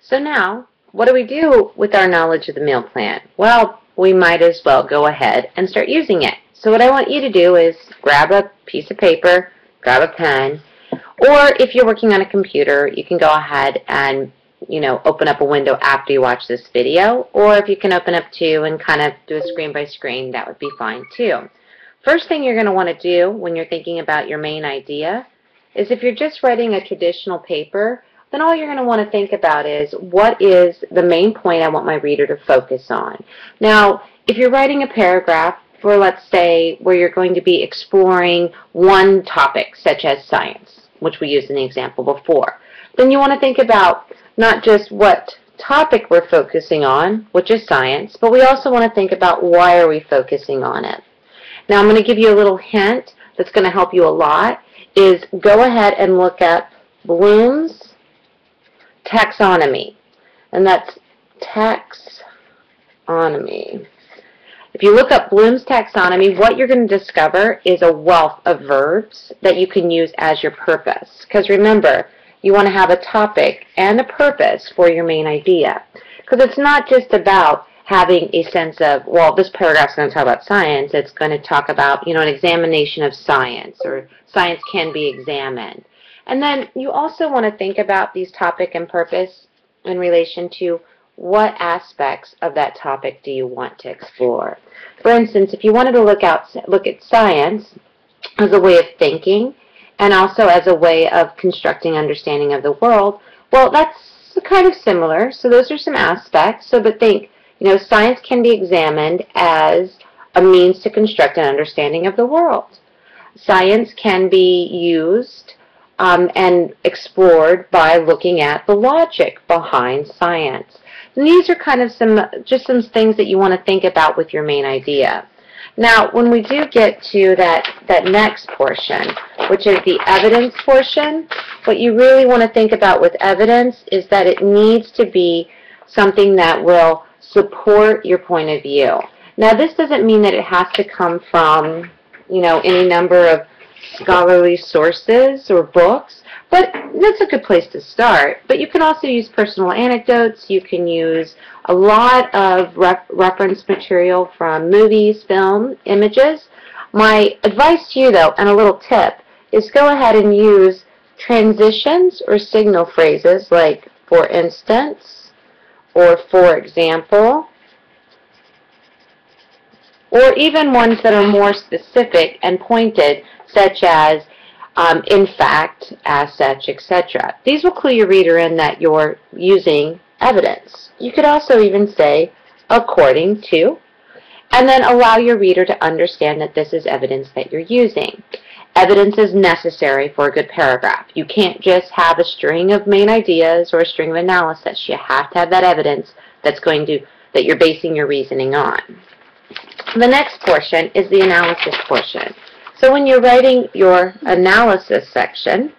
So now, what do we do with our knowledge of the meal plan? Well, we might as well go ahead and start using it. So what I want you to do is grab a piece of paper, grab a pen, or if you're working on a computer, you can go ahead and open up a window after you watch this video, or if you can open up two and kind of do a screen by screen, that would be fine too. First thing you're going to want to do when you're thinking about your main idea is if you're just writing a traditional paper, then all you're going to want to think about is what is the main point I want my reader to focus on. Now, if you're writing a paragraph for, let's say, where you're going to be exploring one topic, such as science, which we used in the example before, then you want to think about not just what topic we're focusing on, which is science, but we also want to think about why are we focusing on it. Now, I'm going to give you a little hint that's going to help you a lot, is go ahead and look up Bloom's taxonomy, and that's taxonomy. If you look up Bloom's taxonomy, what you're going to discover is a wealth of verbs that you can use as your purpose. Because remember, you want to have a topic and a purpose for your main idea. Because it's not just about having a sense of, well, this paragraph's going to talk about science. It's going to talk about, an examination of science, or science can be examined. And then you also want to think about these topic and purpose in relation to what aspects of that topic do you want to explore. For instance, if you wanted to look at science as a way of thinking and also as a way of constructing understanding of the world, well, that's kind of similar. So those are some aspects. But think, science can be examined as a means to construct an understanding of the world. Science can be used and explored by looking at the logic behind science. And these are kind of some things that you want to think about with your main idea. Now, when we do get to that next portion, which is the evidence portion, what you really want to think about with evidence is that it needs to be something that will support your point of view. Now, this doesn't mean that it has to come from, any number of scholarly sources or books, but that's a good place to start. But you can also use personal anecdotes. You can use a lot of reference material from movies, film, images. My advice to you, though, and a little tip, is go ahead and use transitions or signal phrases like for instance, or for example, or even ones that are more specific and pointed, such as in fact, as such, etc. These will clue your reader in that you're using evidence. You could also even say according to, and then allow your reader to understand that this is evidence that you're using. Evidence is necessary for a good paragraph. You can't just have a string of main ideas or a string of analysis. You have to have that evidence that you're basing your reasoning on. The next portion is the analysis portion. So when you're writing your analysis section,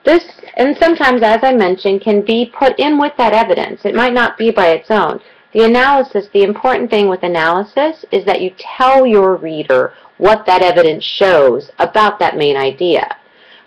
this, and sometimes, as I mentioned, can be put in with that evidence. It might not be by its own. The analysis, the important thing with analysis is that you tell your reader what that evidence shows about that main idea.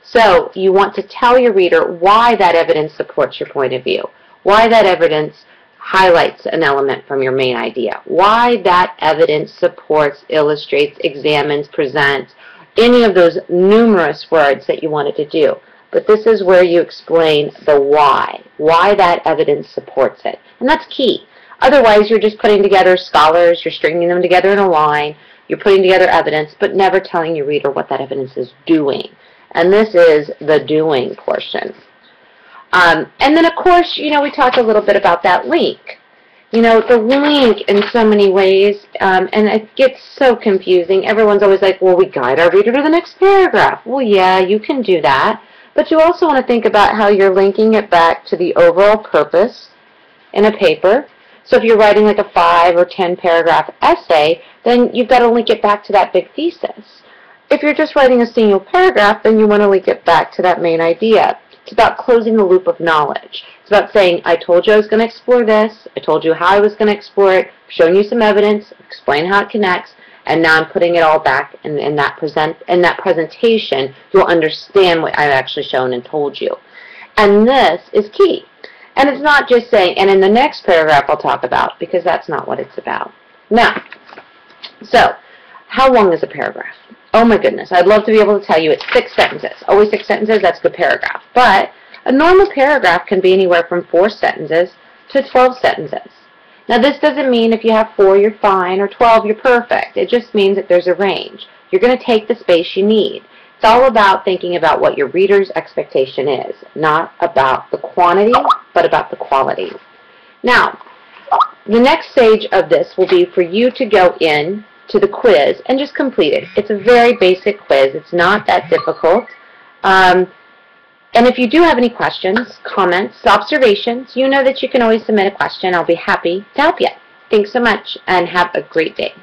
So you want to tell your reader why that evidence supports your point of view, why that evidence highlights an element from your main idea, why that evidence supports, illustrates, examines, presents, any of those numerous words that you wanted to do. But this is where you explain the why that evidence supports it. And that's key. Otherwise, you're just putting together scholars, you're stringing them together in a line, you're putting together evidence, but never telling your reader what that evidence is doing. And this is the doing portion. And then, of course, we talked a little bit about that link. The link in so many ways, and it gets so confusing. Everyone's always like, well, we guide our reader to the next paragraph. Well, yeah, you can do that. But you also want to think about how you're linking it back to the overall purpose in a paper. So if you're writing like a 5 or 10 paragraph essay, then you've got to link it back to that big thesis. If you're just writing a single paragraph, then you want to link it back to that main idea. It's about closing the loop of knowledge. It's about saying, I told you I was going to explore this, I told you how I was going to explore it, showing you some evidence, explain how it connects, and now I'm putting it all back in that presentation. You'll understand what I've actually shown and told you. And this is key. And it's not just saying, and in the next paragraph I'll talk about, because that's not what it's about. Now, so, how long is a paragraph? Oh my goodness, I'd love to be able to tell you it's 6 sentences. Always 6 sentences, that's a good paragraph. But a normal paragraph can be anywhere from 4 sentences to 12 sentences. Now this doesn't mean if you have 4 you're fine, or 12 you're perfect. It just means that there's a range. You're going to take the space you need. It's all about thinking about what your reader's expectation is, not about the quantity, but about the quality. Now, the next stage of this will be for you to go in to the quiz and just complete it. It's a very basic quiz. It's not that difficult. And if you do have any questions, comments, observations, you know that you can always submit a question. I'll be happy to help you. Thanks so much, and have a great day.